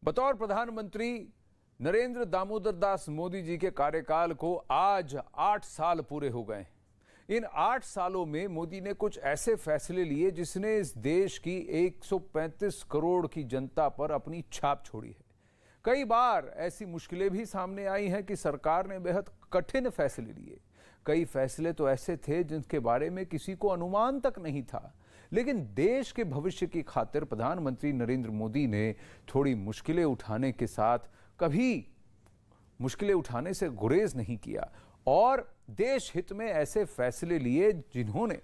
बतौर प्रधानमंत्री नरेंद्र दामोदर दास मोदी जी के कार्यकाल को आज 8 साल पूरे हो गए। इन 8 सालों में मोदी ने कुछ ऐसे फैसले लिए जिसने इस देश की 135 करोड़ की जनता पर अपनी छाप छोड़ी है। कई बार ऐसी मुश्किलें भी सामने आई हैं कि सरकार ने बेहद कठिन फैसले लिए। कई फैसले तो ऐसे थे जिनके बारे में किसी को अनुमान तक नहीं था, लेकिन देश के भविष्य की खातिर प्रधानमंत्री नरेंद्र मोदी ने थोड़ी मुश्किलें उठाने के साथ कभी मुश्किलें उठाने से गुरेज नहीं किया और देश हित में ऐसे फैसले लिए जिन्होंने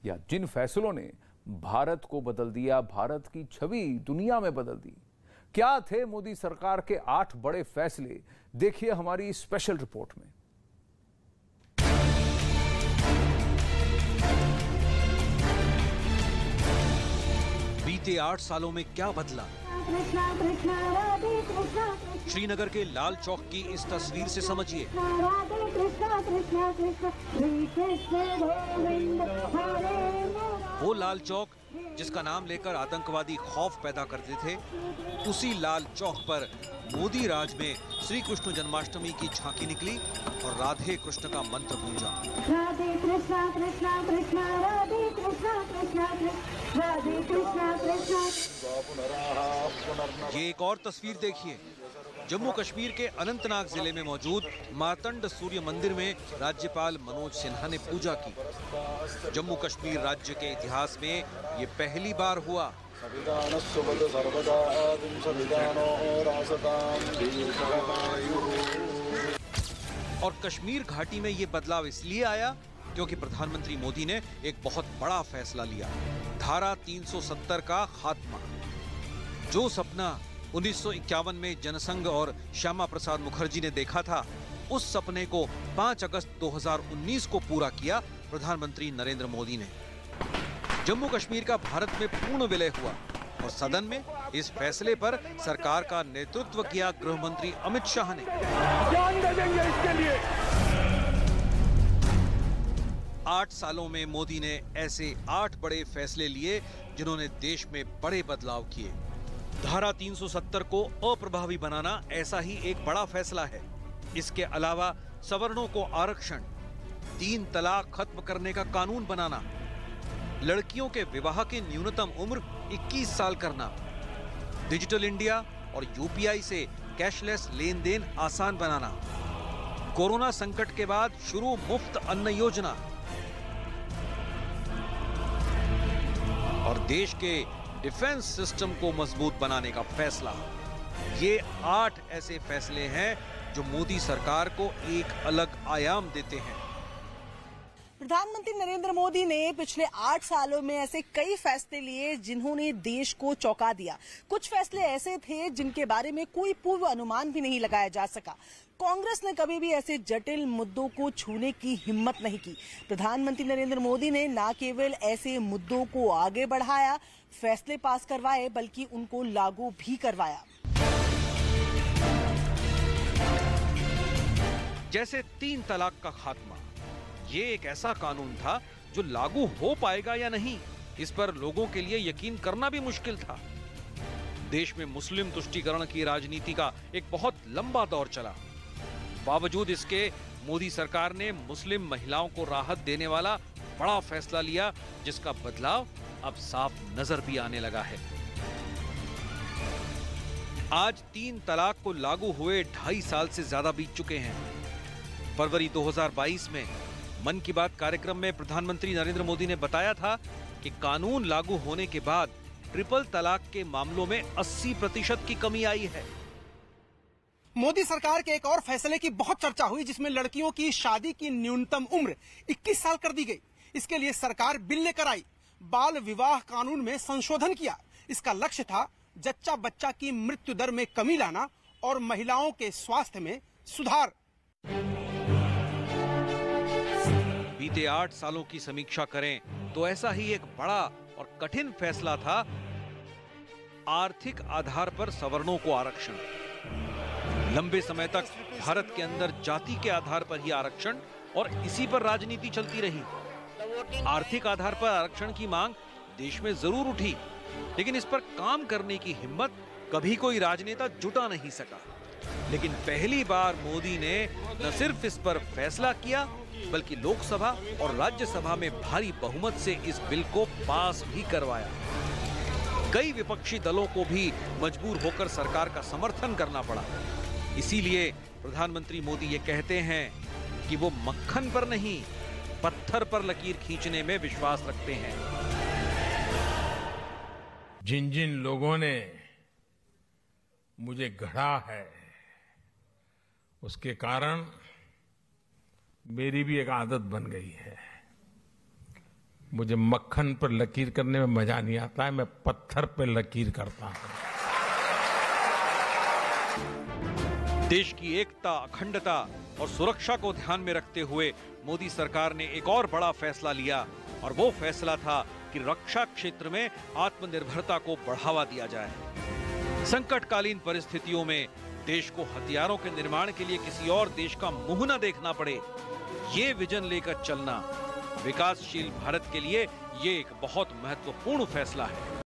या जिन फैसलों ने भारत को बदल दिया, भारत की छवि दुनिया में बदल दी। क्या थे मोदी सरकार के 8 बड़े फैसले? देखिए हमारी स्पेशल रिपोर्ट में। बीते 8 सालों में क्या बदला? श्रीनगर के लाल चौक की इस तस्वीर से समझिए। वो लाल चौक जिसका नाम लेकर आतंकवादी खौफ पैदा करते थे, उसी लाल चौक पर मोदी राज में श्री कृष्ण जन्माष्टमी की झांकी निकली और राधे कृष्ण का मंत्र गूंजा। राधे कृष्णा कृष्णा कृष्णा राधे कृष्णा कृष्णा राधे कृष्णा कृष्णा। ये एक और तस्वीर देखिए। जम्मू कश्मीर के अनंतनाग जिले में मौजूद मार्तंड सूर्य मंदिर में राज्यपाल मनोज सिन्हा ने पूजा की। जम्मू कश्मीर राज्य के इतिहास में ये पहली बार हुआ। और कश्मीर घाटी में ये बदलाव इसलिए आया क्योंकि प्रधानमंत्री मोदी ने एक बहुत बड़ा फैसला लिया, धारा 370 का खात्मा। जो सपना 1951 में जनसंघ और श्यामा प्रसाद मुखर्जी ने देखा था, उस सपने को 5 अगस्त 2019 को पूरा किया प्रधानमंत्री नरेंद्र मोदी ने। जम्मू कश्मीर का भारत में पूर्ण विलय हुआ और सदन में इस फैसले पर सरकार का नेतृत्व किया गृह मंत्री अमित शाह ने। जान दे देंगे इसके लिए। 8 सालों में मोदी ने ऐसे 8 बड़े फैसले लिए जिन्होंने देश में बड़े बदलाव किए। धारा 370 को अप्रभावी बनाना ऐसा ही एक बड़ा फैसला है। इसके अलावा सवर्णों को आरक्षण, 3 तलाक खत्म करने का कानून बनाना, लड़कियों के विवाह की न्यूनतम उम्र 21 साल करना, डिजिटल इंडिया और यूपीआई से कैशलेस लेन देन आसान बनाना, कोरोना संकट के बाद शुरू मुफ्त अन्न योजना और देश के डिफेंस सिस्टम को मजबूत बनाने का फैसला। ये 8 ऐसे फैसले हैं जो मोदी सरकार को एक अलग आयाम देते हैं। प्रधानमंत्री नरेंद्र मोदी ने पिछले 8 सालों में ऐसे कई फैसले लिए जिन्होंने देश को चौंका दिया। कुछ फैसले ऐसे थे जिनके बारे में कोई पूर्व अनुमान भी नहीं लगाया जा सका। कांग्रेस ने कभी भी ऐसे जटिल मुद्दों को छूने की हिम्मत नहीं की। प्रधानमंत्री नरेंद्र मोदी ने न केवल ऐसे मुद्दों को आगे बढ़ाया, फैसले पास करवाए, बल्कि उनको लागू भी करवाया। जैसे 3 तलाक का खात्मा। ये एक ऐसा कानून था जो लागू हो पाएगा या नहीं, इस पर लोगों के लिए यकीन करना भी मुश्किल था। देश में मुस्लिम तुष्टीकरण की राजनीति का एक बहुत लंबा दौर चला। बावजूद इसके मोदी सरकार ने मुस्लिम महिलाओं को राहत देने वाला बड़ा फैसला लिया, जिसका बदलाव अब साफ नजर भी आने लगा है। आज 3 तलाक को लागू हुए 2.5 साल से ज्यादा बीत चुके हैं। फरवरी 2022 में मन की बात कार्यक्रम में प्रधानमंत्री नरेंद्र मोदी ने बताया था कि कानून लागू होने के बाद ट्रिपल तलाक के मामलों में 80% की कमी आई है। मोदी सरकार के एक और फैसले की बहुत चर्चा हुई, जिसमें लड़कियों की शादी की न्यूनतम उम्र 21 साल कर दी गई। इसके लिए सरकार बिल लेकर आई, बाल विवाह कानून में संशोधन किया। इसका लक्ष्य था जच्चा बच्चा की मृत्यु दर में कमी लाना और महिलाओं के स्वास्थ्य में सुधार। बीते 8 सालों की समीक्षा करें तो ऐसा ही एक बड़ा और कठिन फैसला था आर्थिक आधार पर सवर्णों को आरक्षण। लंबे समय तक भारत के अंदर जाति के आधार पर ही आरक्षण और इसी पर राजनीति चलती रही। आर्थिक आधार पर आरक्षण की मांग देश में जरूर उठी, लेकिन इस पर काम करने की हिम्मत कभी कोई राजनेता जुटा नहीं सका। लेकिन पहली बार मोदी ने न सिर्फ इस पर फैसला किया, बल्कि लोकसभा और राज्यसभा में भारी बहुमत से इस बिल को पास भी करवाया। कई विपक्षी दलों को भी मजबूर होकर सरकार का समर्थन करना पड़ा। इसीलिए प्रधानमंत्री मोदी ये कहते हैं कि वो मक्खन पर नहीं, पत्थर पर लकीर खींचने में विश्वास रखते हैं। जिन जिन लोगों ने मुझे गढ़ा है, उसके कारण मेरी भी एक आदत बन गई है। मुझे मक्खन पर लकीर करने में मजा नहीं आता है, मैं पत्थर पर लकीर करता हूं। देश की एकता, अखंडता और सुरक्षा को ध्यान में रखते हुए मोदी सरकार ने एक और बड़ा फैसला लिया, और वो फैसला था कि रक्षा क्षेत्र में आत्मनिर्भरता को बढ़ावा दिया जाए। संकटकालीन परिस्थितियों में देश को हथियारों के निर्माण के लिए किसी और देश का मुंह न देखना पड़े, ये विजन लेकर चलना विकासशील भारत के लिए ये एक बहुत महत्वपूर्ण फैसला है।